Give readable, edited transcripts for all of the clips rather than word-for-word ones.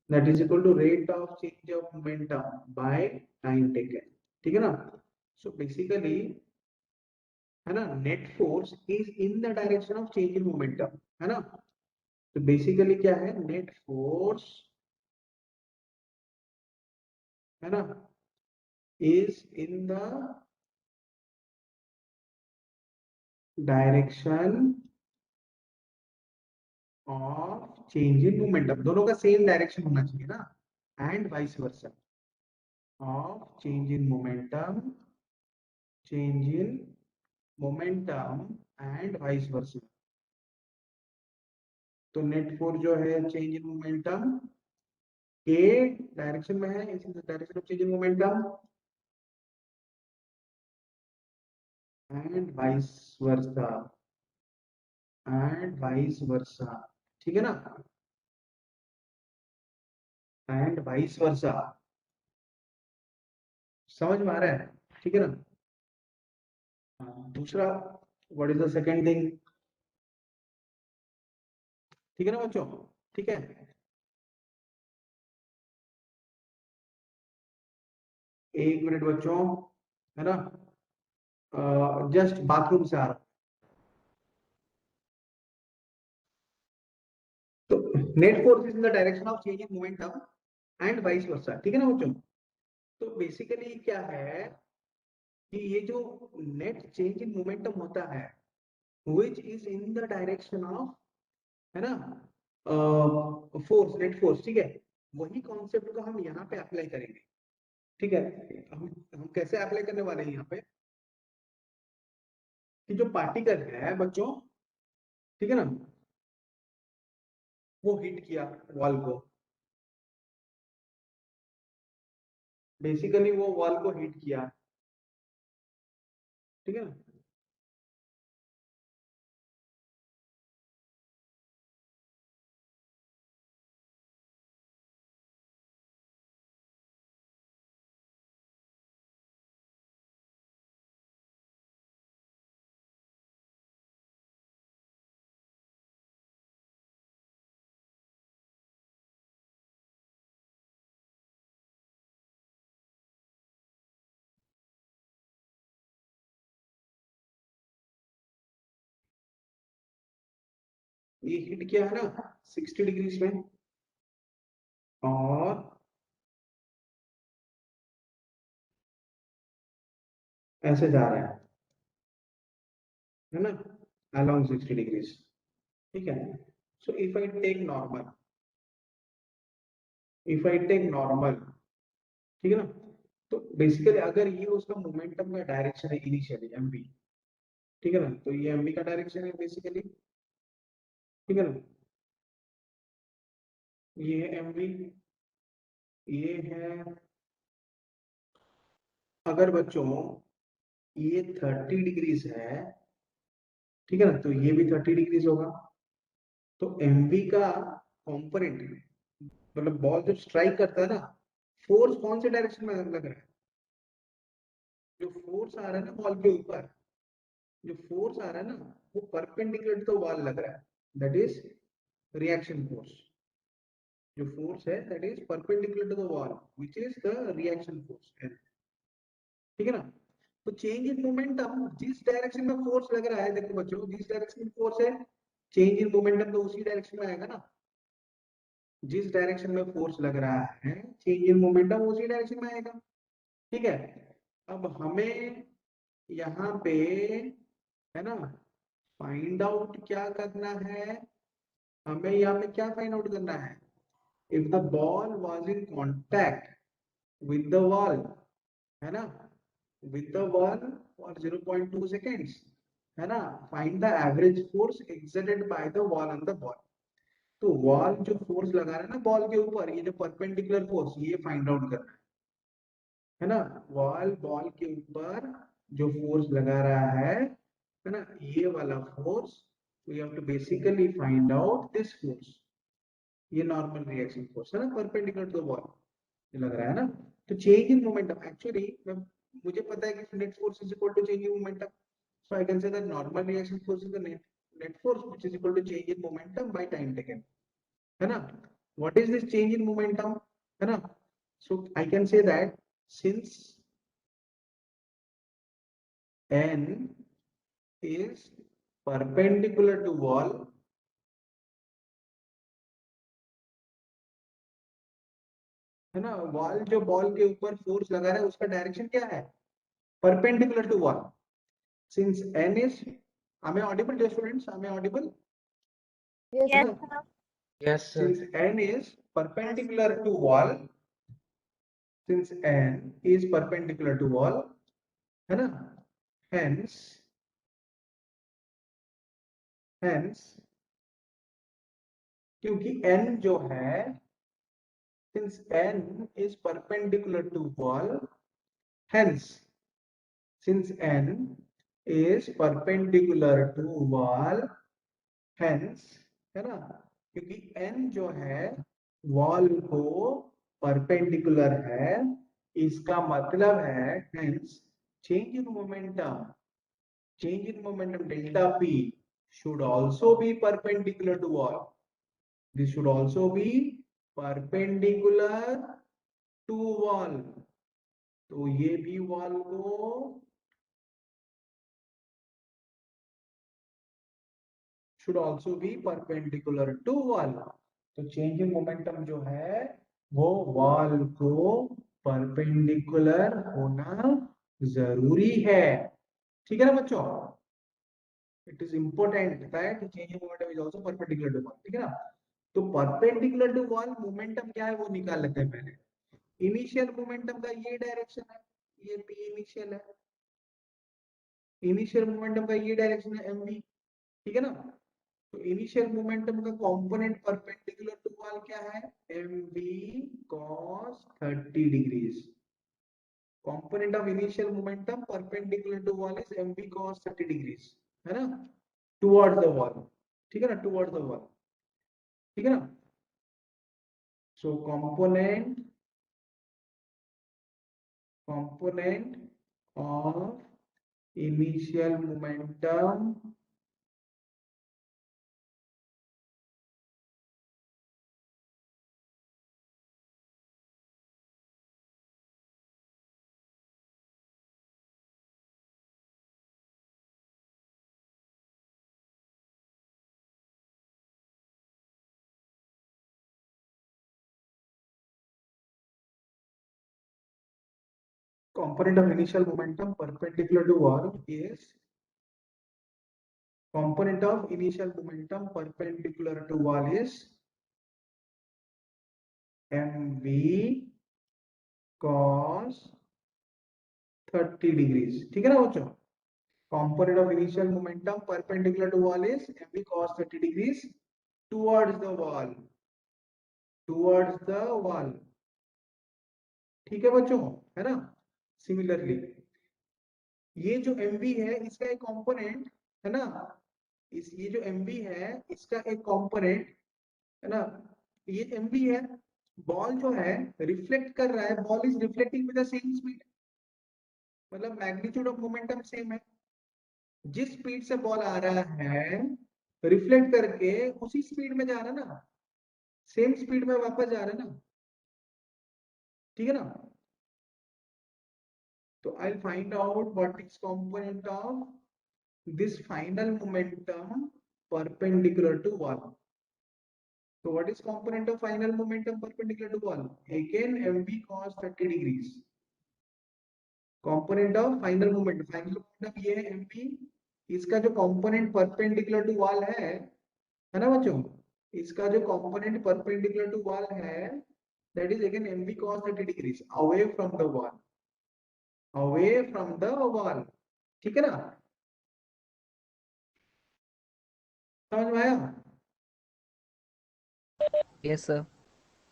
That is equal to rate of change of momentum by time taken. ठीक है ना। So basically है ना, net force is in the direction of change in momentum, है ना। तो बेसिकली क्या है, नेट फोर्स है ना is in the direction of change in momentum, दोनों का सेम डायरेक्शन होना चाहिए ना, and vice versa, of change in momentum and vice versa. तो नेट फोर्स जो है चेंज इन मोमेंटम के डायरेक्शन में है, इस direction of change in momentum and vice versa, ठीक है ना, एंड वाइस वर्सा। समझ में आ रहा है, ठीक है ना। दूसरा, what is the second thing, ठीक है ना बच्चों, ठीक है। एक मिनट बच्चों, है ना, जस्ट बाथरूम से आ रहा हूं। तो net force is in the direction of change in momentum and vice versa, ठीक है ना बच्चों। तो बेसिकली क्या है कि ये जो नेट चेंज इन मोमेंटम होता है which is in the direction of, है ना, फोर्स, नेट फोर्स, ठीक है। वही कॉन्सेप्ट को हम यहाँ पे अप्लाई करेंगे, ठीक है। हम कैसे अप्लाई करने वाले हैं यहाँ पे, कि जो पार्टिकल है बच्चों, ठीक है ना, वो हिट किया वॉल को, बेसिकली वो वॉल को हिट किया, ठीक है ना। ये हिट किया है ना 60 डिग्रीज में, और ऐसे जा रहा है ना, अलोंग 60 डिग्रीज, ठीक है। So if I take normal, ठीक है ना। तो बेसिकली अगर ये उसका मोमेंटम का डायरेक्शन है इनिशियली एमवी, ठीक है ना, तो ये एमवी का डायरेक्शन है बेसिकली, ठीक है ना। ये है एमवी, ये है, अगर बच्चों ये 30 डिग्रीज है, ठीक है ना, तो ये भी 30 डिग्रीज होगा। तो एमवी का कॉम्पोनेंट, मतलब बॉल जब स्ट्राइक करता है ना, फोर्स कौन से डायरेक्शन में लग रहा है, जो फोर्स आ रहा है ना बॉल के ऊपर, जो फोर्स आ रहा है ना, वो परपेंडिकुलर टू बॉल लग रहा है, दैट इज रिएक्शन फोर्स। जो फोर्स है that is perpendicular to the wall which is the reaction force, ठीक है ना। तो चेंज इन मोमेंटम, जिस डायरेक्शन में फोर्स लग रहा है, देखो बच्चों, जिस डायरेक्शन में फोर्स है, चेंज इन मोमेंटम तो उसी डायरेक्शन में आएगा ना। जिस डायरेक्शन में फोर्स लग रहा है, चेंज इन मोमेंटम उसी डायरेक्शन में आएगा, ठीक है। अब हमें यहाँ पे, है ना, फाइंड आउट क्या करना है, हमें यहाँ पे क्या फाइंड आउट करना है, if the ball was in contact with the wall, है ना, with the ball for 0.2 seconds, है ना, find the average force exerted by the wall on the ball। तो वॉल जो फोर्स लगा रहा है ना बॉल के ऊपर, ये जो परपेंडिकुलर फोर्स, ये फाइंड आउट करना है ना। वॉल बॉल के ऊपर जो फोर्स लगा रहा है ना, ये वाला force, we have to basically find out this force. ये नॉर्मल रिएक्शन फोर्स है ना, परपेंडिकुलर टू वॉल लग रहा है ना। तो चेंज इन मोमेंटम, एक्चुअली मुझे पता है कि net force is equal to change in momentum, so I can say that normal reaction force is the net force which is equal to change in momentum by time taken, है ना। what is this change in momentum, है ना? So I can say that since n is perpendicular to wall, है ना, wall जो ball के ऊपर force लगा रहा है उसका डायरेक्शन क्या है? Perpendicular to wall. Since n is, am I audible, dear students? Am I audible? Yes, है sir. ना? Yes, sir. Since n is perpendicular to wall, since n is perpendicular to wall, है ना? Hence, क्योंकि n जो है, since n is perpendicular to wall, hence, since n is perpendicular to wall, hence, है ना, क्योंकि n जो है वॉल को परपेंडिकुलर है, इसका मतलब है hence change in momentum delta p should also be perpendicular to wall. This should also be perpendicular to wall. तो ये भी वॉल को should also be perpendicular to wall. तो चेंज इन मोमेंटम जो है वो वॉल को परपेंडिकुलर होना जरूरी है. ठीक है ना बच्चों? It is important that change in momentum is also perpendicular to wall. ठीक है ना? तो परपेंडिकुलर टू वॉल मोमेंटम क्या है वो निकाल लेते हैं पहले. इनिशियल मोमेंटम का ये डायरेक्शन है, ये पी इनिशियल है. इनिशियल मोमेंटम का ये डायरेक्शन है mv. ठीक है ना? तो इनिशियल मोमेंटम का कंपोनेंट परपेंडिकुलर टू वॉल क्या है? mv cos 30 degrees. Component of initial momentum perpendicular to wall is mv cos 30 degrees, है ना? Towards the wall. ठीक है ना? Towards the wall. ठीक है ना? सो component of initial momentum component of initial momentum perpendicular to wall is component of initial momentum perpendicular to wall is mv cos 30 degrees. ठीक है ना बच्चों? component of initial momentum perpendicular to wall is mv cos 30 degrees towards the wall. ठीक है बच्चों? है ना? Similarly ये जो mv है इसका एक कंपोनेंट, है ना, ये जो mv है इसका एक कंपोनेंट, है ना, ये mv है. बॉल जो है रिफ्लेक्ट कर रहा है, ball is reflecting with the same speed, मतलब मैग्नीट्यूड ऑफ मोमेंटम सेम है. जिस स्पीड से बॉल आ रहा है रिफ्लेक्ट करके उसी स्पीड में जा रहा है ना, सेम स्पीड में वापस जा रहा है ना. ठीक है ना? तो I find out what is component of this final momentum perpendicular to wall. So what is component of final momentum perpendicular to wall? Again mv cos 30 degrees. Component of final momentum ये है mv. इसका जो component perpendicular to wall है ना बच्चों, इसका जो component perpendicular to wall है that is again mv cos 30 degrees away from the wall. ठीक है ना? समझ में आया? Yes, sir.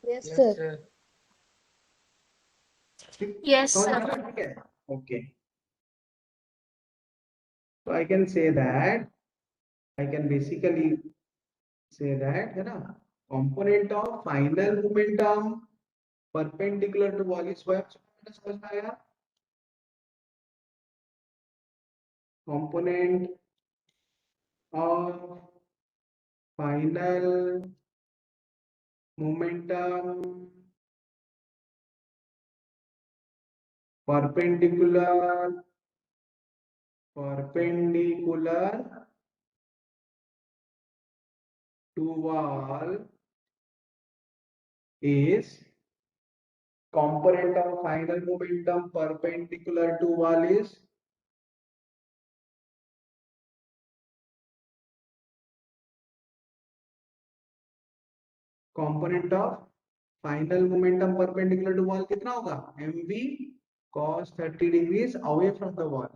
Yes, Yes, sir. sir. Yes, समझ sir. में आया? ठीक है. Okay. So I can say that I can basically say that है ना, component of final momentum perpendicular to wall is समझ में आया? Component of final momentum perpendicular to wall is component of final momentum perpendicular to wall is component of final momentum perpendicular to wall कितना होगा mv cos 30 degrees away from the wall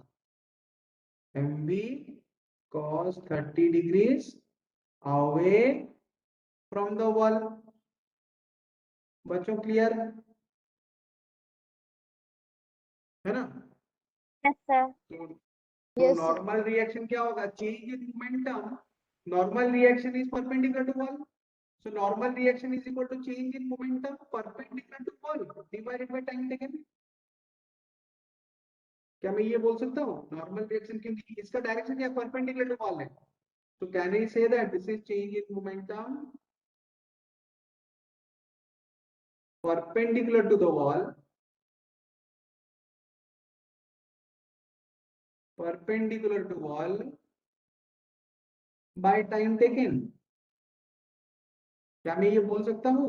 mv cos 30 degrees away from the wall बच्चों clear है ना Yes, sir. तो Yes, sir. Normal reaction क्या होगा change in momentum normal reaction is perpendicular to wall so normal reaction is equal to change in momentum perpendicular to wall divided by time taken क्या मैं ये बोल सकता हूँ normal reaction क्योंकि इसका डायरेक्शन क्या परपेंडिकुलर टू वॉल है तो कैन आई से that this is change in momentum perpendicular to the wall perpendicular to wall by time taken क्या मैं ये बोल सकता हूँ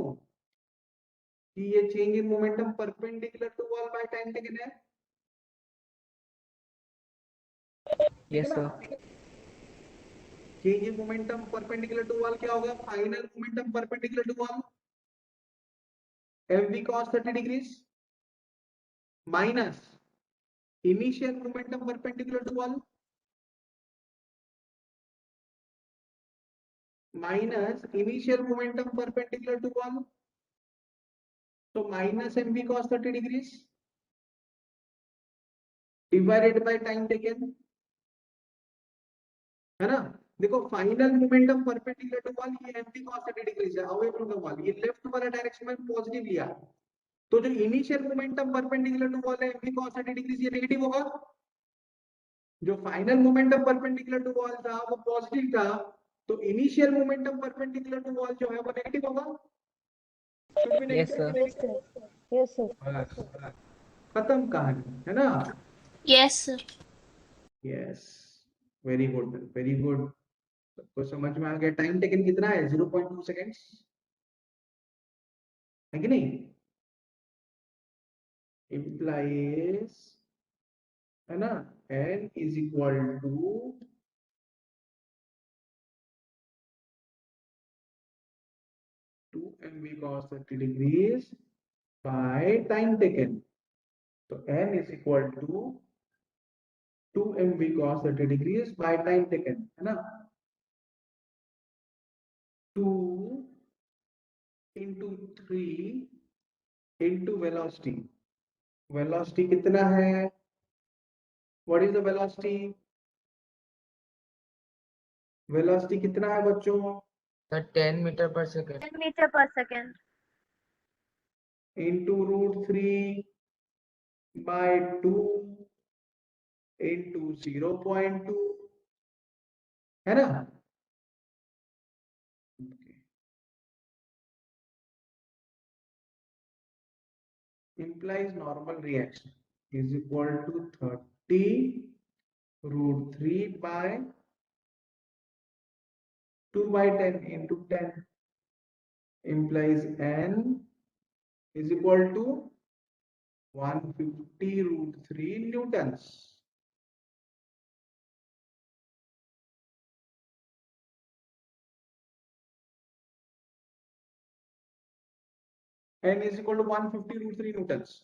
कि ये change in momentum perpendicular to wall by time taken है ठीक Yes, है ना sir. Change in momentum perpendicular to wall क्या होगा final momentum perpendicular to wall mv cos 30 degrees minus initial momentum perpendicular to wall minus initial momentum perpendicular to wall so minus mv cos 30 degrees divided by time taken है ना देखो final momentum perpendicular to wall ये mv cos 30 degree है away from the wall ये left वाला direction में positive लिया तो जो initial momentum perpendicular to wall है mv cos 30 डिग्री ये नेगेटिव होगा जो final momentum perpendicular to wall था वो पॉजिटिव था तो initial momentum perpendicular to wall जो है वो नेगेटिव होगा should be Yes, negative sir. yes, sir. Yes, sir. बस खत्म कहानी है ना Yes, sir. Yes very good very good सबको समझ में आ गया टाइम टेकन कितना है 0.2 सेकेंड्स है कि नहीं implies है ना n is equal to 2mv cos 30 degrees by time taken तो n is equal to 2mv cos 30 degrees by time taken है ना 2 into 3 into velocity velocity कितना है what is the velocity कितना है बच्चों Sir, 10 meter per second. 10 meter per second. into root 3 by 2 into 0.2 है ना implies normal reaction is equal to 30 root 3 by 2 by 10 into 10 implies n is equal to 150 root 3 newtons n is equal to 150 root 3 newtons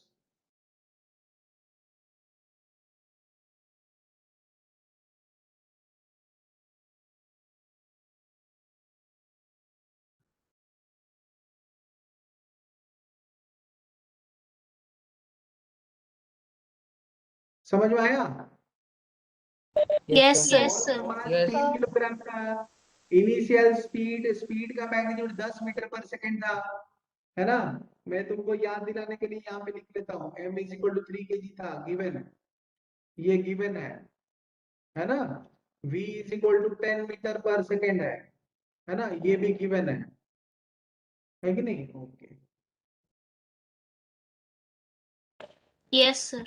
समझ में आया Yes, sir. yes sir Yes. 3 kilogram का initial speed का magnitude 10 metre per second था है ना मैं तुमको याद दिलाने के लिए यहाँ पे लिख लेता हूँ m is equal to 3 kg था गिवन ये गिवन है ना v is equal to 10 metre per second है ना ये भी गिवन है है कि नहीं? Okay, Yes, sir.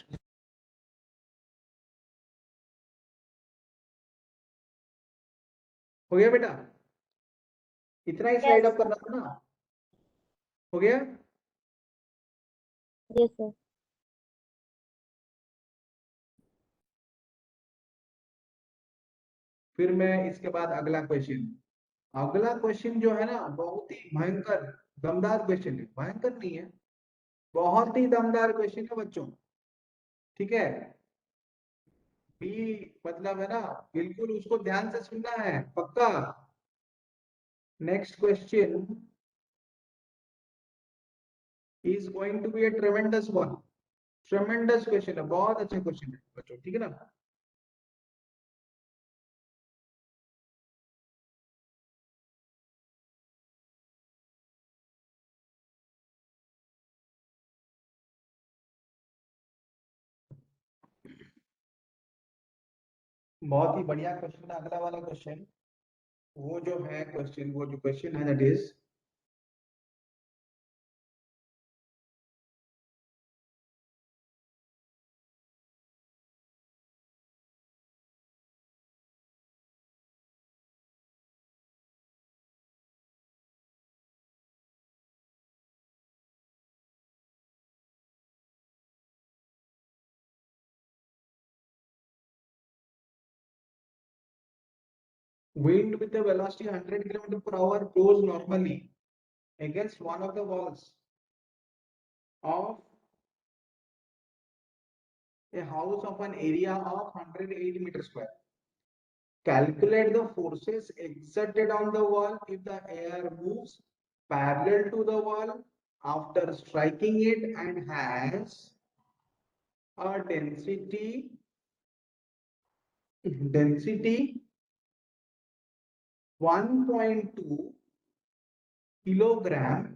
हो गया बेटा? इतना ही स्लाइड Yes. अप करना था ना? हो गया? Yes, sir. फिर मैं इसके बाद अगला क्वेश्चन जो है ना, बहुत ही भयंकर दमदार क्वेश्चन है। भयंकर नहीं है, बहुत ही दमदार क्वेश्चन है बच्चों। ठीक है, भी मतलब है ना, बिल्कुल उसको ध्यान से सुनना है, पक्का। Next question is going to be a tremendous one. Tremendous question है, बहुत अच्छा क्वेश्चन है बच्चों, ठीक है ना? बहुत ही बढ़िया क्वेश्चन है अगला वाला क्वेश्चन। वो जो क्वेश्चन है that is, wind with a velocity 100 km per hour blows normally against one of the walls of a house of an area of 108 meter square. Calculate the forces exerted on the wall if the air moves parallel to the wall after striking it and has a density 1.2 kilogram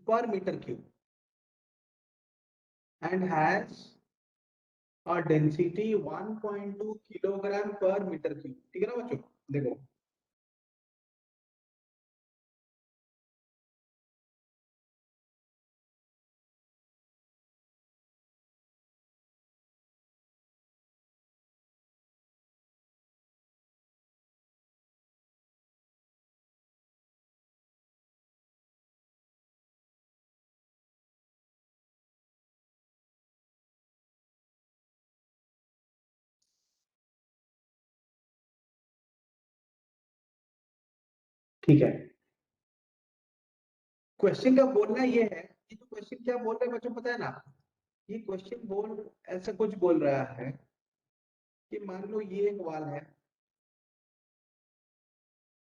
per meter cube and has a density 1.2 kilogram per metre cube. ठीक है ना बच्चों? देखो, ठीक है, question का बोलना ये है, ये जो क्वेश्चन क्या बोल रहे हैं बच्चों पता है ना? ये क्वेश्चन बोल ऐसा कुछ बोल रहा है कि मान लो ये एक वाल है,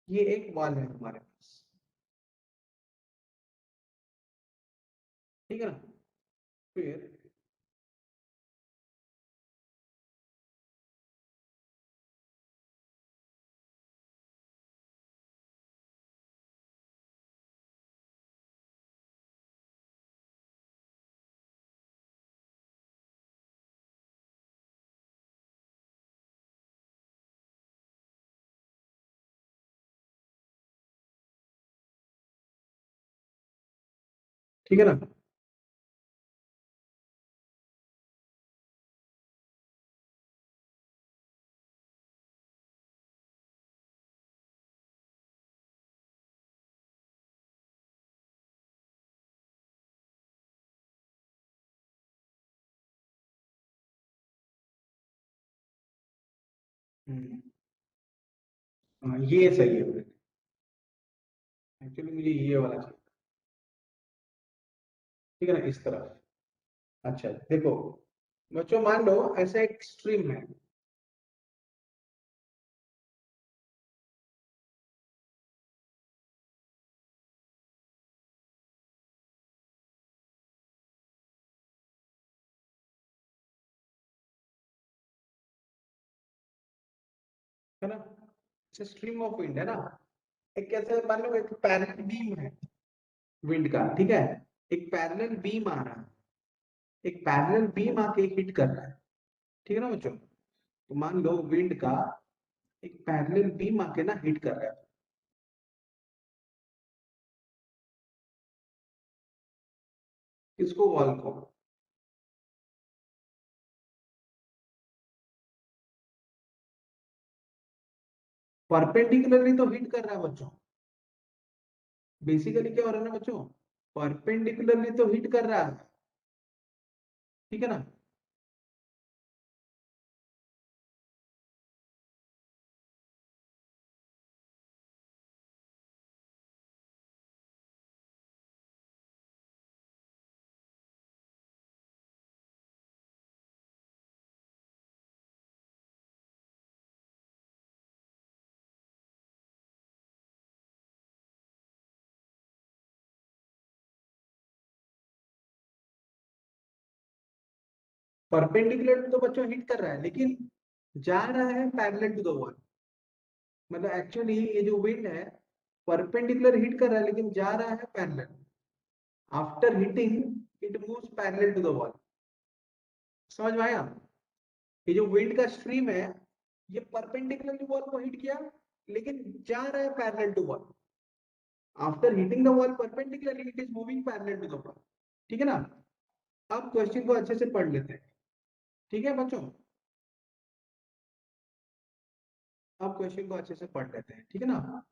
ये एक वाल है हमारे पास, ठीक है ना? फिर ठीक है ना? हम्म, हाँ, ये सही है। एक्चुअली मुझे ये वाला चाहिए, ठीक है ना, इस तरफ। अच्छा देखो बच्चों, मान लो ऐसा एक स्ट्रीम है ना? स्ट्रीम ऑफ विंड है ना? एक कैसे, मान लो एक पैरेलल बीम है विंड का, ठीक है? एक पैरेलल बीम आ रहा है, एक पैरेलल बीम आके हिट कर रहा है, ठीक है ना बच्चों? तो मान लो विंड का एक पैरेलल बीम आके ना हिट कर रहा है, किसको? वॉल को। परपेंडिकुलरली तो हिट कर रहा है बच्चों। बेसिकली क्या हो रहा है ना बच्चों, परपेंडिकुलरली तो हिट कर रहा है, ठीक है ना। परपेंडिकुलर तो बच्चों हिट कर रहा है, लेकिन जा रहा है पैरेलल टू द वॉल। मतलब एक्चुअली ये जो विंड है परपेंडिकुलर हिट कर रहा है, लेकिन जा रहा है parallel. After hitting it moves parallel to the wall. समझ में आया? ये जो विंड का स्ट्रीम है ये परपेंडिकुलरली वॉल को हिट किया, लेकिन जा रहा है parallel to wall. After hitting the wall perpendicularly it is moving parallel to the wall, ठीक है ना। अब क्वेश्चन को अच्छे से पढ़ लेते हैं, ठीक है बच्चों। अब क्वेश्चन को अच्छे से पढ़ लेते हैं, ठीक है ना।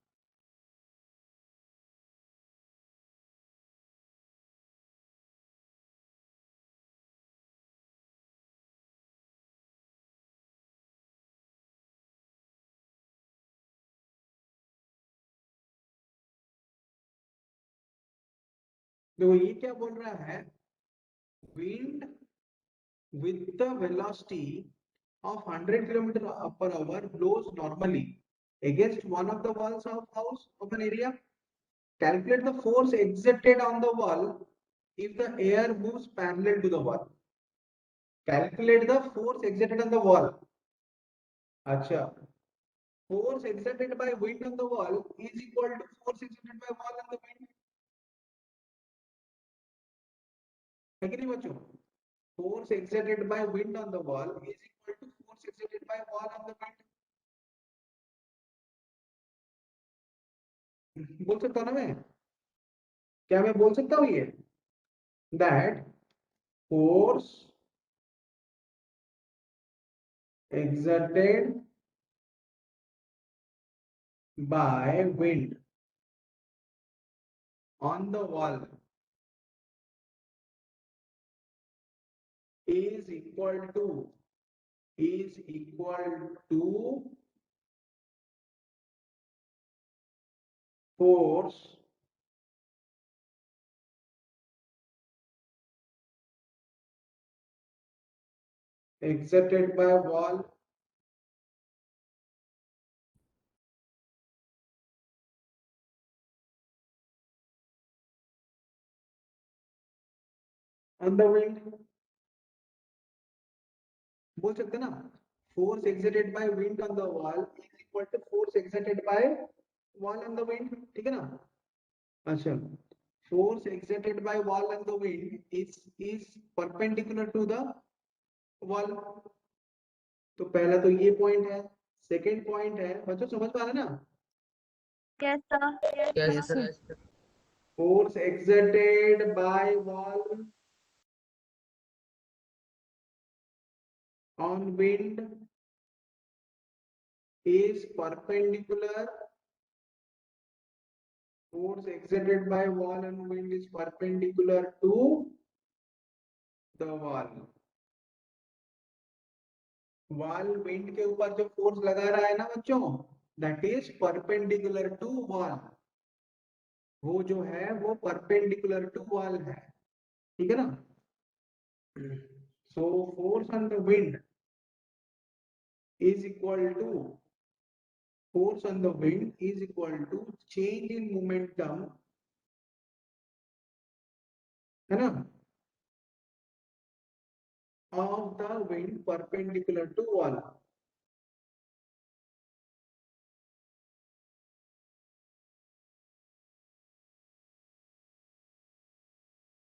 तो ये क्या बोल रहा है, wind with the velocity of 100 km per hour blows normally against one of the walls of house of an area. Calculate the force exerted on the wall if the air moves parallel to the wall. Calculate the force exerted on the wall. अच्छा, force exerted by wind on the wall is equal to force exerted by wall on the wind. है कि नहीं बच्चों? Force exerted by wind on the wall is equal to force exerted by wall on the wind. बोल सकता हूँ ना मैं? क्या मैं बोल सकता हूँ ये, that force exerted by wind on the wall is equal to force exerted by wall on the wind. बोल सकते ना, force exerted by wind on the wall is equal to force exerted by wall on the wind, ठीक है ना। अच्छा, force exerted by wall on the wind is perpendicular to the wall। तो पहला तो ये पॉइंट है। सेकंड पॉइंट है बच्चों, समझ पा रहे ना? Yes, sir. Yes, Yes, sir. sir. Force exerted by wall on wind is perpendicular. Force exerted by wall on wind is perpendicular to the wall. Wall wind के ऊपर जो फोर्स लगा रहा है ना बच्चों, that is perpendicular to wall. वो जो है वो परपेंडिकुलर टू वॉल है, ठीक है ना। So force on the wind is equal to force on the wind is equal to change in momentum, है ना, of the wind perpendicular to wall।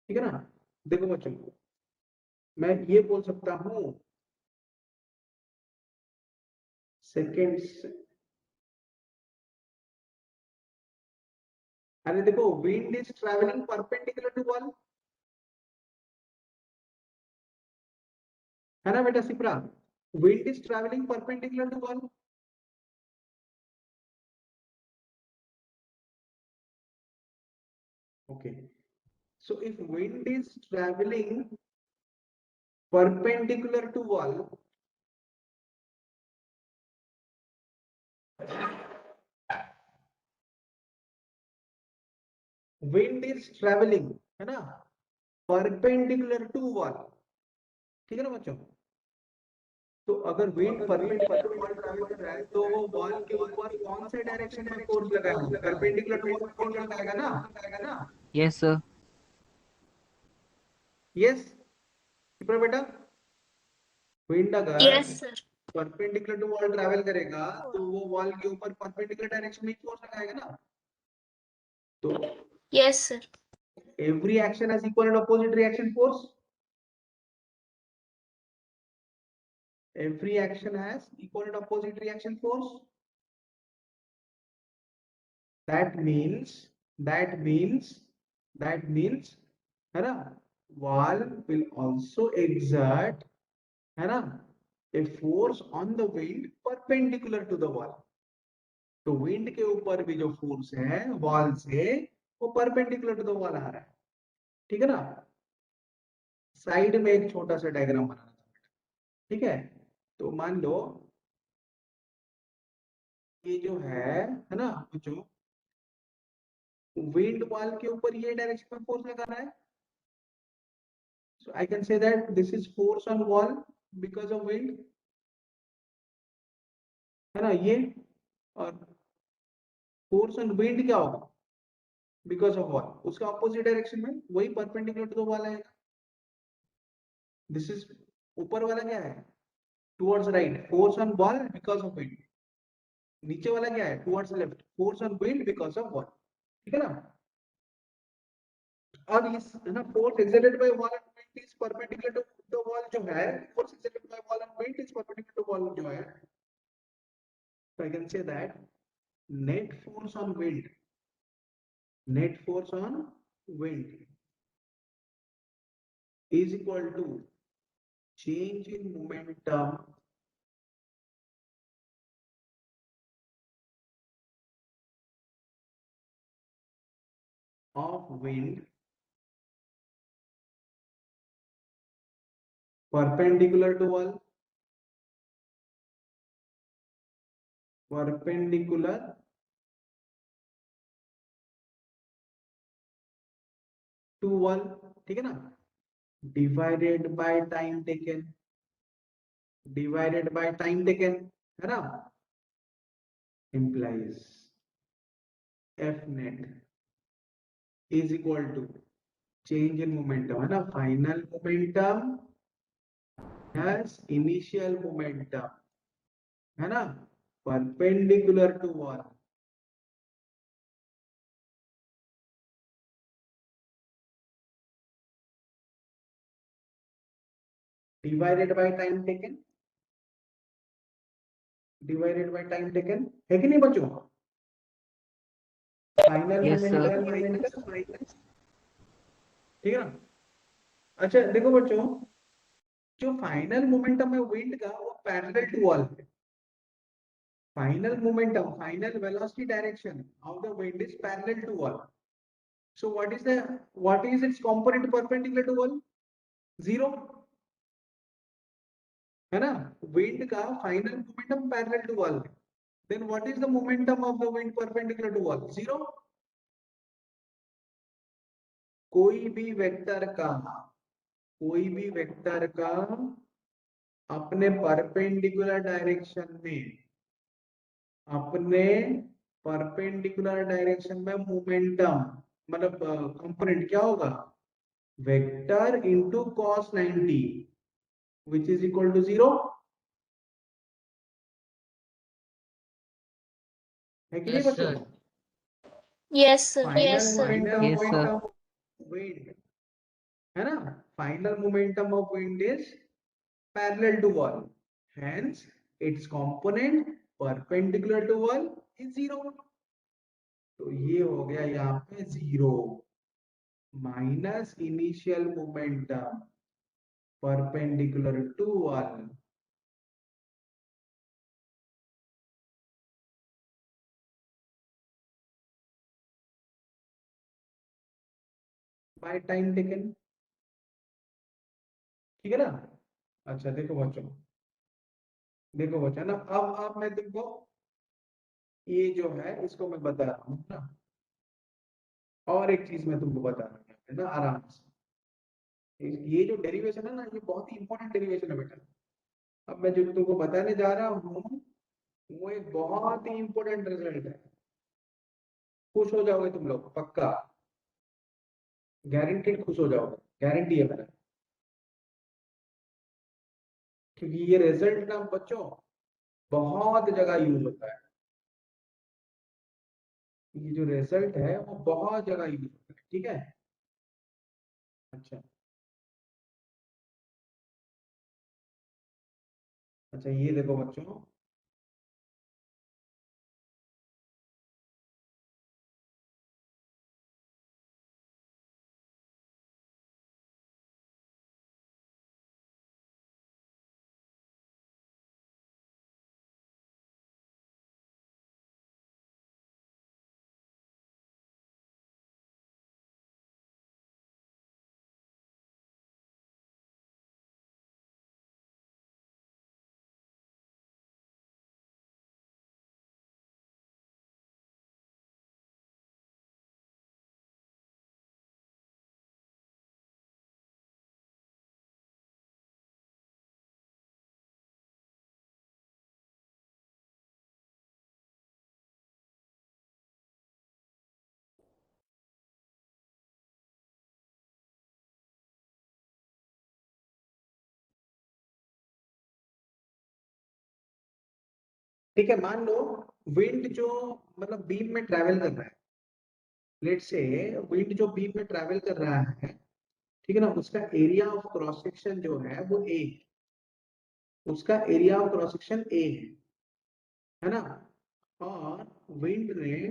ठीक है ना। देखो बच्चों, मैं ये बोल सकता हूं सेकेंड्स। अरे देखो, wind is travelling perpendicular to wall, है ना बेटा Sipra? Wind is travelling perpendicular to wall. Okay. So if wind is traveling perpendicular to wall, wind is traveling, है ना, perpendicular to wall. ठीक है ना बच्चों? तो अगर wind perpendicular to wall travel कर रहा है तो वो वॉल के ऊपर कौन से डायरेक्शन में फोर्स लगाएगा? परपेंडिकुलर टू वॉल फोर्स लगाएगा ना? Yes, sir. यस बेटा, विंड अगर Yes, sir. Perpendicular to wall travel करेगा तो वो वॉल के ऊपर परपेंडिकुलर डायरेक्शन में फोर्स लगाएगा ना. तो Yes, sir. every action has equal and opposite reaction force. Every action has equal and opposite reaction force. That means, है ना, wall will also exert, है ना, a force on the wind perpendicular to the wall. तो wind के ऊपर भी जो force है वॉल से वो परपेंडिकुलर टू द वॉल आ रहा है. ठीक है ना? साइड में एक छोटा सा डायग्राम बनाना था. ठीक है, तो मान लो ये जो है ना जो विंड वॉल के ऊपर ये डायरेक्शन में फोर्स लगा रहा है. So I can say that this is force on wall because of wind, है ना ये. और फोर्स ऑन विंड क्या होगा? Because of wall. उसका ऑपोजिट डायरेक्शन में वही परपेंडिकुलर टू द वॉल आएगा. दिस इज ऊपर वाला क्या है? Towards right, force on wall because of wind. नीचे वाला क्या है? Towards left, force on wind because of wall. ठीक है ना? और इस है ना force exerted by wall and wind is perpendicular to the wall जो है, force exerted by wall and wind is perpendicular to wall जो है. So I can say that net force on wind is equal to change in momentum of wind perpendicular to wall, ठीक है ना, divided by time taken, है ना, implies F net is equal to change in momentum, है ना, final momentum plus initial momentum, है ना, perpendicular to wall. Divided by time taken, है कि नहीं बच्चों? Final Yes, sir. मोमेंटम, ठीक है ना. अच्छा देखो बच्चों, जो फाइनल मोमेंटम है विंड का वो पैरेलल टू वॉल है. Final momentum, final velocity direction of the wind is parallel to wall. So what is its component perpendicular to wall? Zero, है ना. विंड का final momentum parallel to wall, then what is the momentum of the wind perpendicular to wall? Zero. कोई भी vector का अपने perpendicular direction में momentum मतलब component क्या होगा? Vector into cos 90 which is equal to 0, है कि नहीं Yes, बच्चों? sir. Yes, sir. Final momentum Yes, sir. Of wind, है ना, final momentum of wind is parallel to wall, hence its component perpendicular to wall is 0. तो ये हो गया यहाँ पे 0 minus initial momentum perpendicular to wall by time taken, ठीक है ना। अच्छा देखो बच्चों, देखो बच्चों ना, अब मैं तुमको ये जो है इसको मैं बता रहा हूँ ना, और एक चीज मैं तुमको बता रहा हूँ है ना, आराम से। ये जो डेरिवेशन है ना, ये बहुत ही इंपॉर्टेंट डेरिवेशन है बेटा। अब मैं जो तुमको बताने जा रहा हूँ वो एक बहुत ही इंपॉर्टेंट रिजल्ट है। खुश हो जाओगे तुम लोग पक्का, गारंटेड खुश हो जाओगे, गारंटी है मेरा। क्योंकि ये रिजल्ट ना बच्चों बहुत जगह यूज होता है। ये जो रिजल्ट है वो बहुत जगह यूज होता है, ठीक है। अच्छा, अच्छा ये देखो बच्चों, ठीक है, मान लो विंड जो मतलब बीम में ट्रैवल कर रहा है, लेट से विंड जो बीम में ट्रैवल कर रहा है, ठीक है ना, उसका एरिया ऑफ क्रॉस सेक्शन जो है वो ए, उसका area of cross section A है ना। और विंड ने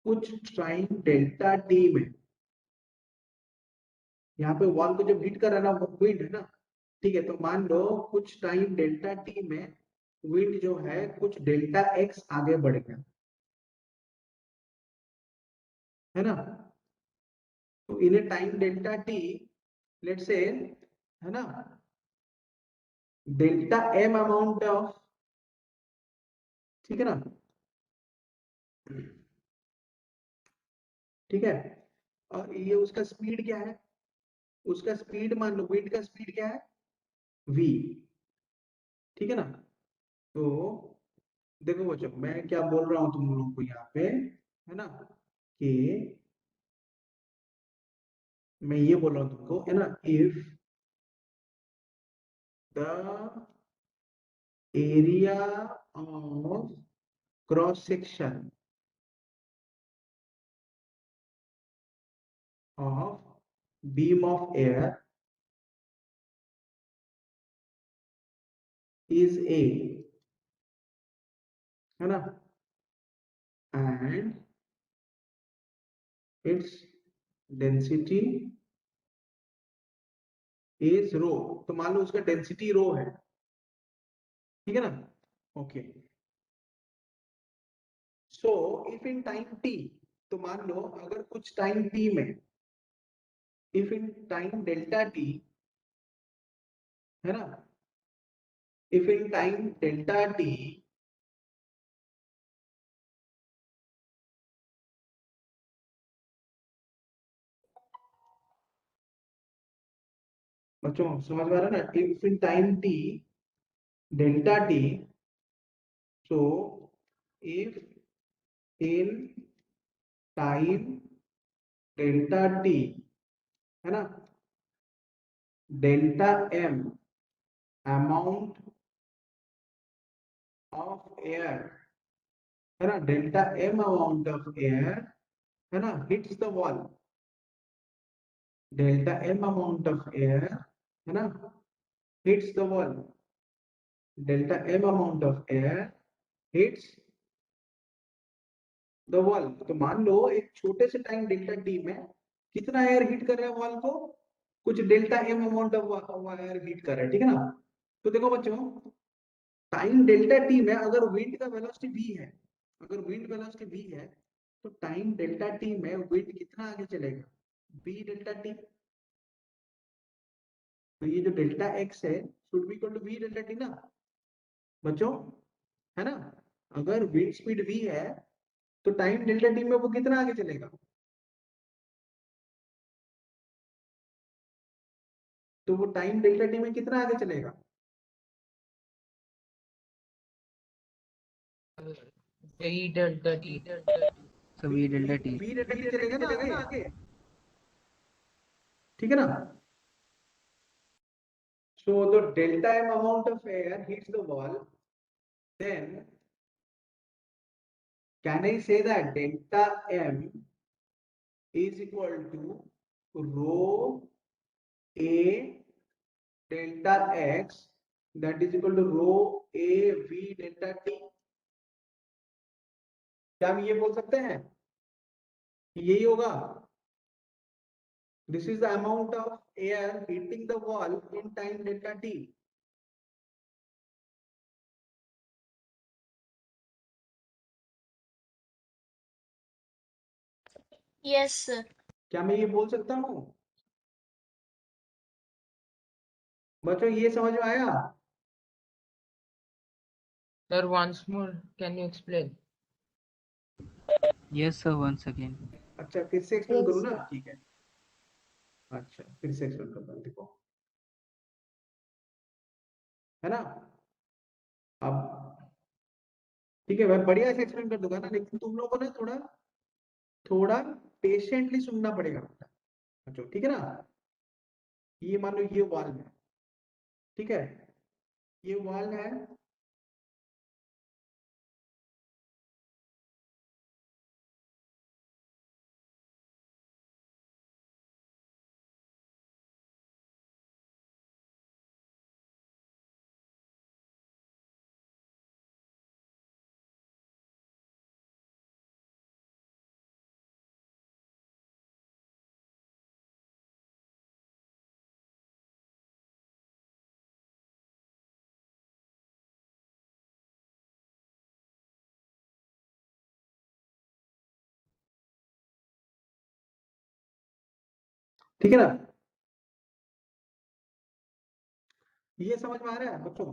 कुछ टाइम डेल्टा टी में, यहाँ पे वॉल को जब हिट कर रहा है ना विंड है ना, ठीक है, तो मान लो कुछ टाइम डेल्टा टी में विंड जो है कुछ डेल्टा एक्स आगे बढ़ गया, है ना। तो in time delta T, let say, है ना, डेल्टा एम अमाउंट ऑफ, ठीक है ना, ठीक है। और ये उसका स्पीड क्या है, उसका स्पीड मान लो विंड का स्पीड क्या है, v, ठीक है ना। तो देखो बच्चों मैं क्या बोल रहा हूँ तुम लोगों को यहाँ पे, है ना, कि मैं ये बोल रहा हूँ तुमको, है ना, if the area of cross section of beam of air is a, है ना, एंड इट्स डेंसिटी इज रो, तो मान लो उसका डेंसिटी रो है, ठीक है ना। Okay, so if in time T, तो मान लो अगर कुछ टाइम टी में, if in time delta T, है ना, if in time delta T, बच्चों समझ में आ रहा है ना, if in time T delta T, so if in time delta T, है ना, delta M amount of air, है ना, delta M amount of air, है ना, hits the wall, delta M amount of air, है ना, hits the wall, delta M amount of air hits the wall. तो मान लो एक छोटे से टाइम डेल्टा टी में कितना एयर हिट कर रहा है वॉल को, कुछ delta M amount of air hit कर रहा है, ठीक है ना। तो देखो बच्चों, टाइम डेल्टा टी में अगर विंड का वेलोसिटी v है, अगर विंड वेलोसिटी v है, तो टाइम डेल्टा टी में विंड कितना आगे चलेगा, v डेल्टा टी। तो ये जो डेल्टा x है should be equal to v delta T ना बच्चों, है ना। अगर विंड स्पीड v है तो टाइम डेल्टा टी में वो कितना आगे चलेगा, तो वो टाइम डेल्टा टी में कितना आगे चलेगा, V delta T. So V delta T. v delta T चलेगा ना आगे, ठीक है ना। So the delta m amount of air hits the wall, then can I say that delta m is equal to rho a delta x, that is equal to rho a v delta t। क्या हम ये बोल सकते हैं कि यही होगा, this is the amount of air hitting the wall in time delta t। Yes, sir. क्या मैं ये बोल सकता हूँ बच्चों, ये समझ में आया। Sir, once more, can you explain? Yes, sir. Once again. अच्छा फिर से एक्सप्लेन Yes, करूँ ना, sir. ठीक है। अच्छा फिर से एक्सप्लेन करता हूँ, देखो, है ना। अब ठीक है, मैं बढ़िया से एक्सप्लेन कर दूंगा ना, लेकिन तुम लोगों को ना थोड़ा थोड़ा पेशेंटली सुनना पड़ेगा। अच्छा ठीक है ना। ये मान लो ये वॉल है, ठीक है, ये वॉल है, ठीक है ना। ये समझ में आ रहा है बच्चों।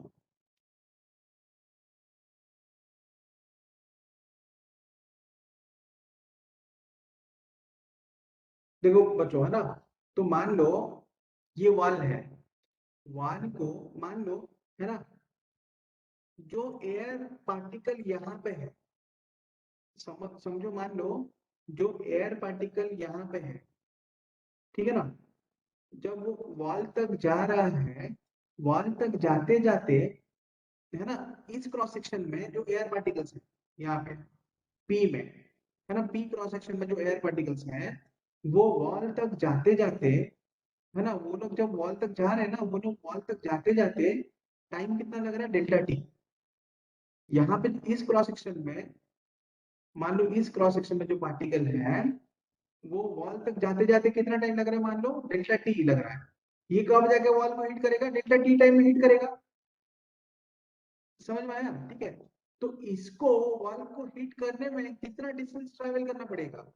देखो बच्चों, है ना, तो मान लो ये वॉल है, वॉल को मान लो, है ना, जो एयर पार्टिकल यहाँ पे है, समझो, मान लो जो एयर पार्टिकल यहाँ पे है, ठीक है ना, जब वो वॉल तक जा रहा है, वॉल तक जाते जाते, है ना, इस क्रॉस सेक्शन में जो एयर पार्टिकल्स है यहाँ पे पी में, है ना, पी क्रॉस सेक्शन में जो एयर पार्टिकल्स हैं, वो वॉल तक जाते जाते, है ना, वो लोग जब वॉल तक जा रहे हैं ना, वो लोग वॉल तक जाते जाते टाइम कितना लग रहा है, डेल्टा टी। यहाँ पे इस क्रॉस सेक्शन में, मान लो इस क्रॉस सेक्शन में जो पार्टिकल है, वो वॉल तक जाते जाते कितना टाइम लग रहा है, मान लो डेल्टा टी लग रहा है। ये कब जाके वॉल को हिट करेगा, डेल्टा टी टाइम में हिट करेगा। समझ में आया, ठीक है। तो इसको वॉल को हिट करने में कितना डिस्टेंस ट्रैवल करना पड़ेगा,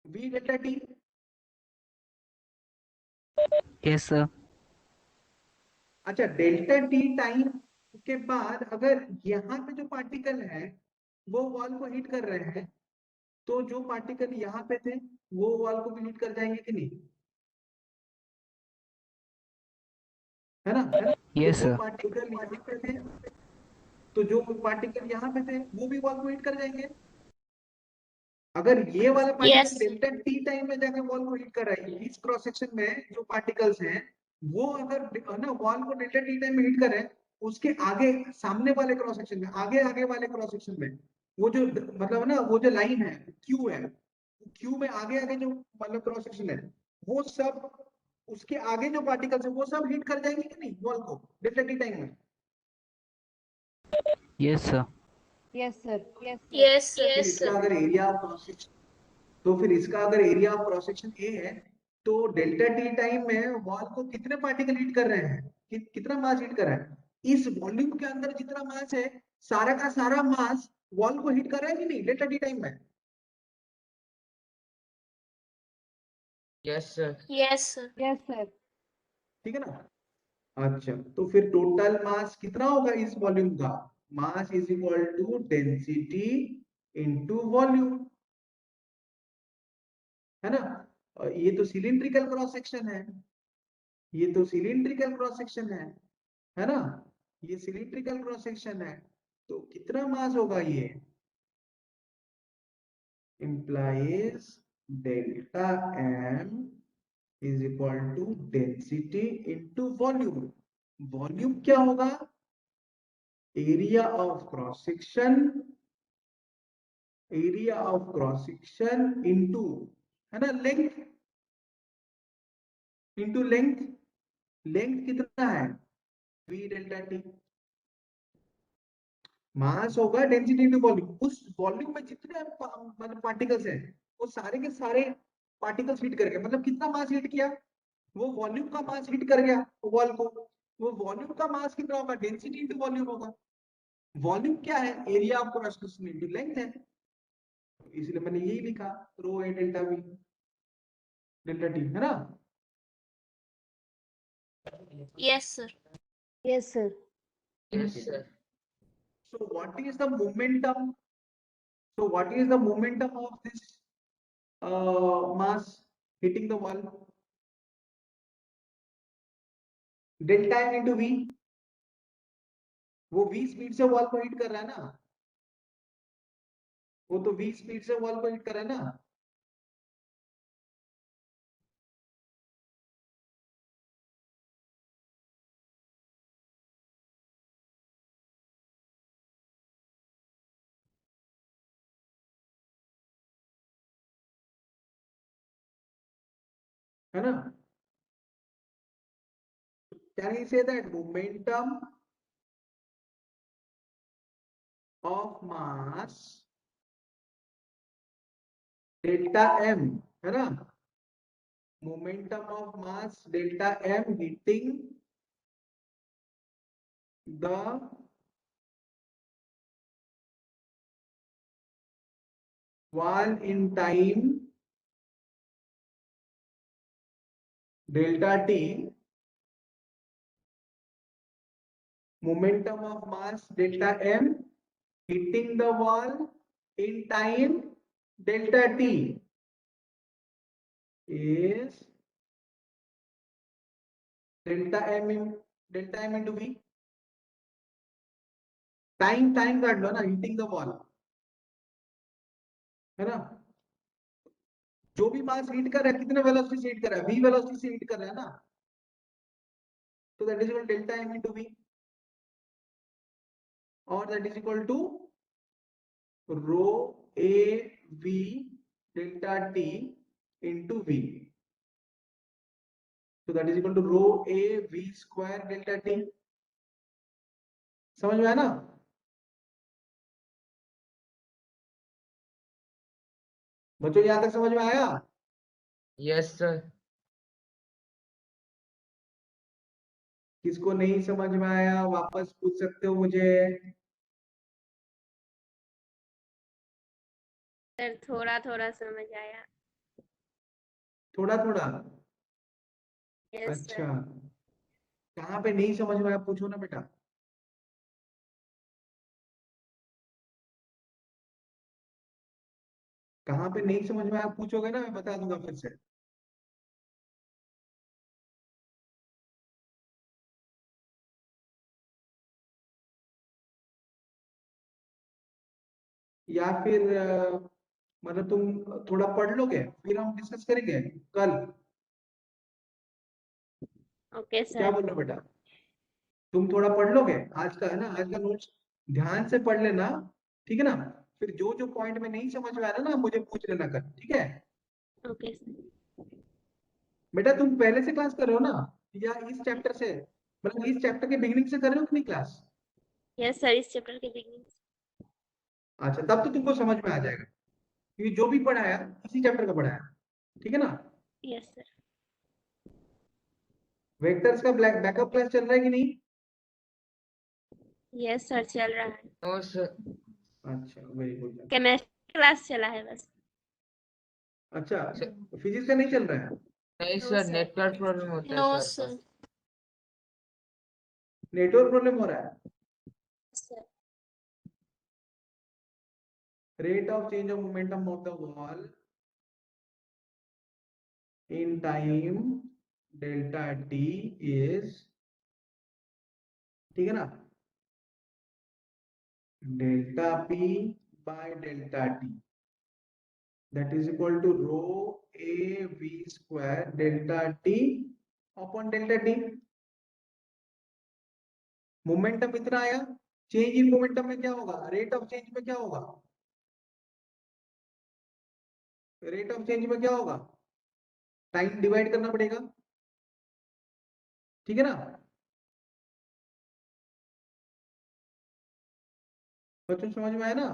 v delta T. Yes, sir. अच्छा, डेल्टा टी टाइम के बाद अगर यहाँ पे जो पार्टिकल है वो वॉल को हिट कर रहे हैं, तो जो पार्टिकल यहाँ पे थे वो वॉल को भी हिट कर जाएंगे कि नहीं, है ना। तो Yes, जो sir. पार्टिकल यहाँ पे थे, तो जो पार्टिकल यहाँ पे थे वो भी वॉल को हिट कर जाएंगे। अगर ये वाला particle Yes. Delta T time में जाके वॉल को हिट कर रहा है, इस क्रॉस सेक्शन में जो पार्टिकल्स हैं वो अगर ना वॉल को डेल्टा टी टाइम में हिट कर रहे हैं, उसके आगे सामने वाले क्रॉस सेक्शन में, आगे आगे वाले क्रॉस सेक्शन में, वो जो मतलब ना वो जो लाइन है क्यू है, क्यू में आगे आगे जो मतलब क्रॉस सेक्शन है, वो सब, उसके आगे जो पार्टिकल्स है वो सब हिट कर जाएंगे कि नहीं वॉल को डेल्टा टी टाइम में। Yes, sir. Yes, sir. Yes, sir. Yes, sir. फिर इसका अगर एरिया ऑफ क्रॉस सेक्शन, तो फिर इसका अगर area of cross section A है तो डेल्टा टी टाइम में वॉल को कितने पार्टिकल हीट कर रहे हैं, कितना मास हीट कर रहा है? इस वॉल्यूम के अंदर जितना मास है सारा का सारा मास वॉल को हीट कर रहा है कि नहीं डेल्टा टी टाइम में? Yes, sir. Yes, sir. Yes, sir. ठीक है ना? अच्छा, तो फिर टोटल मास कितना होगा इस वॉल्यूम का? Mass is equal to density into volume, है ना? और ये तो सिलिंड्रिकल क्रॉस सेक्शन है, ये तो सिलिंड्रिकल क्रॉस सेक्शन है ना? ये सिलिंड्रिकल क्रॉस सेक्शन है, तो कितना मास होगा ये? implies delta m is equal to density into volume. Volume क्या होगा? Area of cross section, area of cross section into, है ना, लेंथ, इंटू लेंथ। लेंथ कितना है? v delta T. मास होगा डेंसिटी इंटू वॉल्यूम। उस वॉल्यूम में जितने मतलब पार्टिकल्स हैं वो सारे के सारे पार्टिकल्स हीट कर गए, मतलब कितना मास हीट किया? वो वॉल्यूम का मास हीट कर गया वॉल को। वो वॉल्यूम का मास कितना होगा? डेंसिटी इंटू वॉल्यूम होगा। वॉल्यूम क्या है? Area of cross section into length है, इसलिए मैंने यही लिखा, रो ए डेल्टा वी डेल्टा टी, है ना? Yes, sir. Yes, sir. Yes, sir. So what is the momentum? So what is the momentum of this mass hitting the wall? Delta M into V. वो v speed से wall को hit कर रहा है ना, वो तो v स्पीड से वॉल को हिट कर रहा है ना। है ना? Can we say that momentum of mass delta m, है ना? Momentum of mass delta m hitting the wall in time delta t, momentum of mass delta m hitting the wall in time delta t is delta m into v। Time काट लो ना, hitting the wall, है ना? जो भी मास heat कर रहा है कितने वेलोसिटी से हीट कर रहा है? v वेलोसिटी से हीट कर रहा है ना, तो that is equal delta m into v, और that is equal to rho a v delta t into v, so that is equal to rho a v square delta t। समझ में आया ना? बच्चों यहां तक समझ में आया? Yes, sir. किसको नहीं समझ में आया वापस पूछ सकते हो मुझे। सर थोड़ा थोड़ा समझ आया। थोड़ा थोड़ा? यस अच्छा, सर। कहाँ पे नहीं समझ में आया पूछो ना बेटा। कहाँ पे नहीं समझ में आया पूछोगे ना, मैं बता दूंगा फिर से। या फिर मतलब तुम थोड़ा पढ़ लोगे फिर हम डिस्कस करेंगे कल। ओके क्या सर। बोल रहे हो बेटा? तुम थोड़ा पढ़ लोगे आज का, है ना? आज का नोट्स ध्यान से पढ़ लेना, ठीक है ना? फिर जो जो पॉइंट में नहीं समझ में आ रहा ना मुझे पूछ लेना कल, ठीक है? Okay sir. बेटा तुम पहले से क्लास कर रहे हो ना, या इस चैप्टर से, मतलब इस चैप्टर के बिगिनिंग से कर रहे हो कि नहीं क्लास? यस सर, इस चैप्टर के बिगिनिंग। अच्छा, तब तो तुमको समझ में आ जाएगा। क्योंकि जो भी पढ़ाया इसी चैप्टर का पढ़ाया, ठीक है ना। Yes sir. वेक्टर्स का बैकअप क्लास चल रहा है कि नहीं? यस सर चल रहा है। No sir. अच्छा वेरी गुड। केमिस्ट्री क्लास चला है बस। अच्छा सर- फिजिक्स का नहीं चल रहा है? नहीं no sir, sir. Network problem होता है नो सर सर। बस। नेटवर्क प्रॉब्लम हो रहा है। Sir Rate of change of momentum of the wall in time delta t is, ठीक है ना, delta p by delta t, that is equal to rho a v square delta t upon delta t. Momentum इतना आया, change in momentum में क्या होगा, rate of change में क्या होगा, रेट ऑफ चेंज में क्या होगा, टाइम डिवाइड करना पड़ेगा, ठीक है ना। बच्चों समझ में आया ना?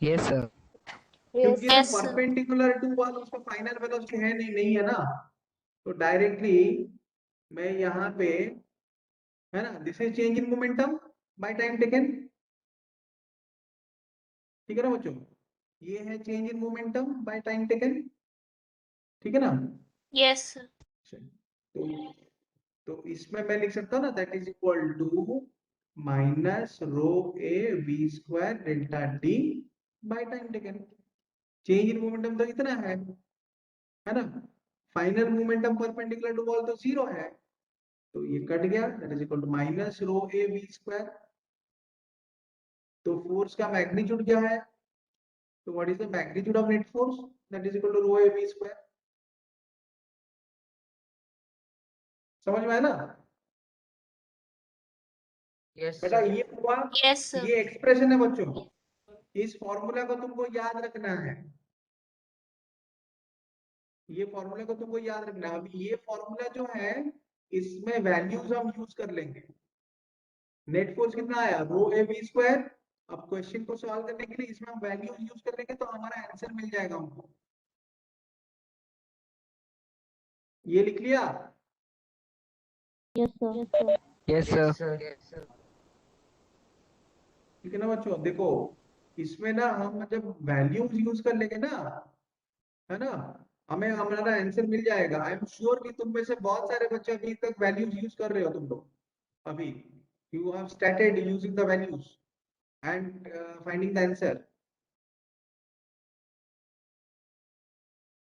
Yes, sir. क्योंकि ना Yes, sir. परपेंडिकुलर टू वाल उसका फाइनल वेलोसिटी है नहीं है ना, तो डायरेक्टली मैं यहाँ पे, है ना, this is change in momentum by time taken, ठीक है ना बच्चों, ये है change in momentum by time taken, ठीक है ना। Yes, sir. तो इसमें मैं लिख सकता हूँ ना, that is equal to minus rho A we square delta t by time taken. Change in momentum तो इतना है ना, final momentum perpendicular to wall तो जीरो है, तो ये कट गया, that is equal to minus rho A we square. तो फोर्स का मैग्नीट्यूड क्या है, तो what is the magnitude of net force, that is equal to rho A we square. समझ में आया ना यस बेटा, सर। ये हुआ, Yes, sir. ये एक्सप्रेशन है बच्चों, इस फॉर्मूला को तुमको याद रखना है, ये फॉर्मूला को तुमको याद रखना है। अभी ये फॉर्मूला जो है इसमें वैल्यूज हम यूज कर लेंगे। नेट फोर्स कितना आया, रो ए वी स्क्वायर। अब क्वेश्चन को सॉल्व करने के लिए इसमें हम वैल्यूज यूज कर लेंगे तो हमारा आंसर मिल जाएगा हमको। ये लिख लिया? Yes sir. Yes, sir. Yes sir. ठीक है ना बच्चों, देखो इसमें ना हम जब वैल्यूज यूज कर लेंगे ना, है ना, हमें हमारा आंसर मिल जाएगा। आई एम श्योर कि तुम में से बहुत सारे बच्चे अभी तक वैल्यूज यूज कर रहे हो, तुम लोग अभी you have started using the values and finding the answer.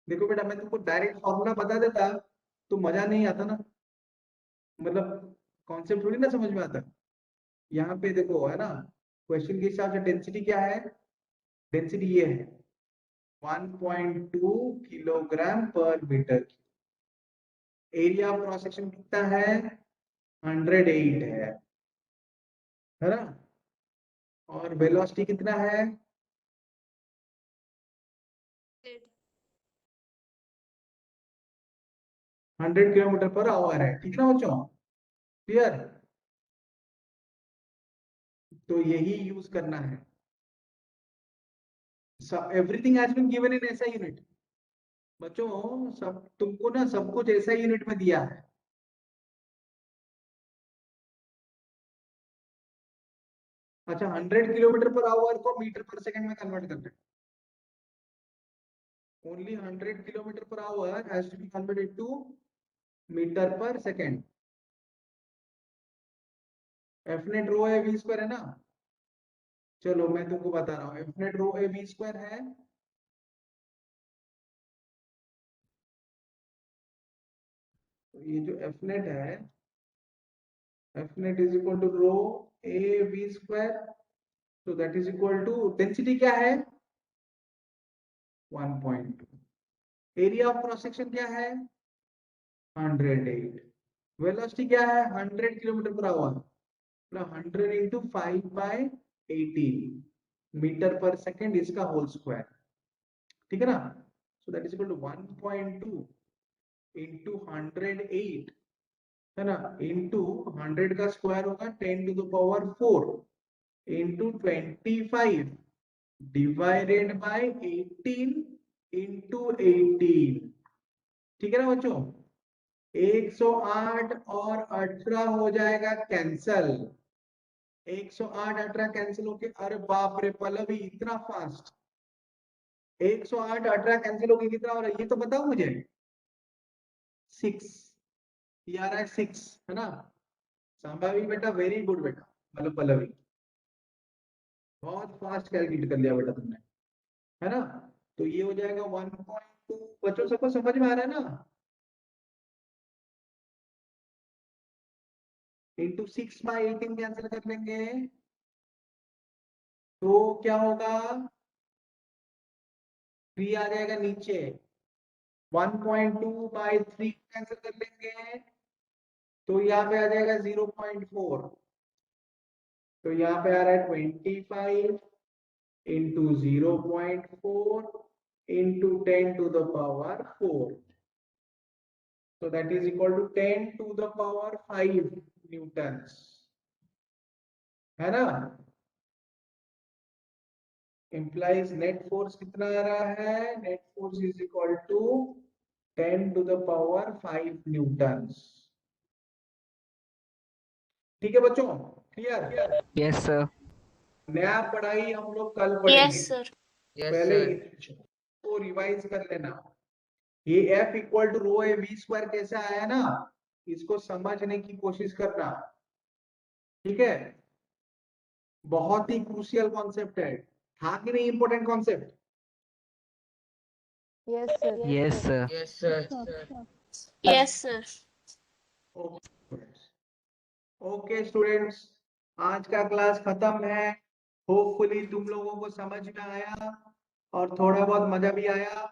देखो बेटा, मैं तुमको डायरेक्ट फॉर्मूला बता देता तो मजा नहीं आता ना, मतलब कॉन्सेप्ट थोड़ी ना समझ में आता। यहाँ पे देखो, है ना, क्वेश्चन के हिसाब से डेंसिटी क्या है, डेंसिटी ये है 1.2 kilogram per metre. Area of cross section कितना है, 108 है ना, और वेलोसिटी कितना है, 100 किलोमीटर पर आवर है, ठीक है ना बच्चों, क्लियर। तो यही यूज करना है, everything has been given in ऐसा यूनिट। बच्चों सब तुमको ना सब कुछ ऐसा यूनिट में दिया है। अच्छा 100 किलोमीटर पर आवर को मीटर पर सेकंड में कन्वर्ट करना है। Only 100 kilometre per hour has to be converted to metre per second. F net rho A we square है ना, चलो मैं तुमको बता रहा हूँ, F net rho A we square है, तो ये जो एफ नेट है, F net is equal to rho A we square, तो that is equal to density क्या है 1.2, एरिया ऑफ क्रॉस सेक्शन क्या है 108, वेलोसिटी क्या है 100 kilometre per hour, 100 into 5/18 metre per second इसका होल स्क्वायर, ठीक है ना। So that is equal to 1.2 into 108, है ना, इंटू 100 का स्क्वायर होगा 10 to the power 4 into 25, divided by 18 into 18। ठीक है ना बच्चों? 108 और 18 हो जाएगा कैंसल। 108 18 कैंसिल होके, अरे बाप रे पल्लवी इतना फास्ट! 108 18 कैंसिल होके कितना हो रहा है ये तो बताओ मुझे। 6 ये आ रहा है 6, है ना? संभावी बेटा वेरी गुड बेटा, मतलब पल्लवी बहुत फास्ट कैलकुलेट कर लिया बेटा तुमने, है ना? तो ये हो जाएगा 1.2। बच्चों सबको समझ में आ रहा है ना? इंटू 6/18 कैंसिल कर लेंगे तो क्या होगा? 3 आ जाएगा नीचे। 1.2/3 कैंसिल कर लेंगे तो यहाँ पे आ जाएगा 0.4। तो यहाँ पे आ रहा है 25 into 0.4 into 10⁴। So that is equal to 10⁵ newtons, है ना? implies नेट फोर्स कितना आ रहा है? Net force is equal to 10⁵ newtons. ठीक है बच्चों, क्लियर? Yes, sir. नया पढ़ाई हम लोग कल पढ़ेंगे। Yes, sir. Yes, पहले sir. इसको रिवाइज कर लेना। ये F equal to rho A we square कैसे आया ना, इसको समझने की कोशिश करना। ठीक है? बहुत ही क्रूशियल कॉन्सेप्ट है, था कि नहीं? Important concept. Yes, sir. Yes, sir. Yes, sir. Yes, sir. Okay students, आज का क्लास खत्म है। होपफुली तुम लोगों को समझ में आया और थोड़ा बहुत मजा भी आया।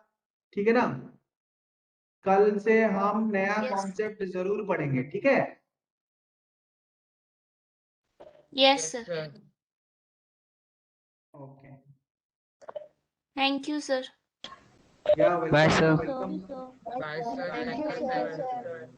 ठीक है ना? कल से हम नया Yes. कॉन्सेप्ट जरूर पढ़ेंगे, ठीक है? Yes, sir. Okay, Thank you, sir. या Bye, sir. Welcome. Bye, sir. Thank Thank you, you, sir. sir.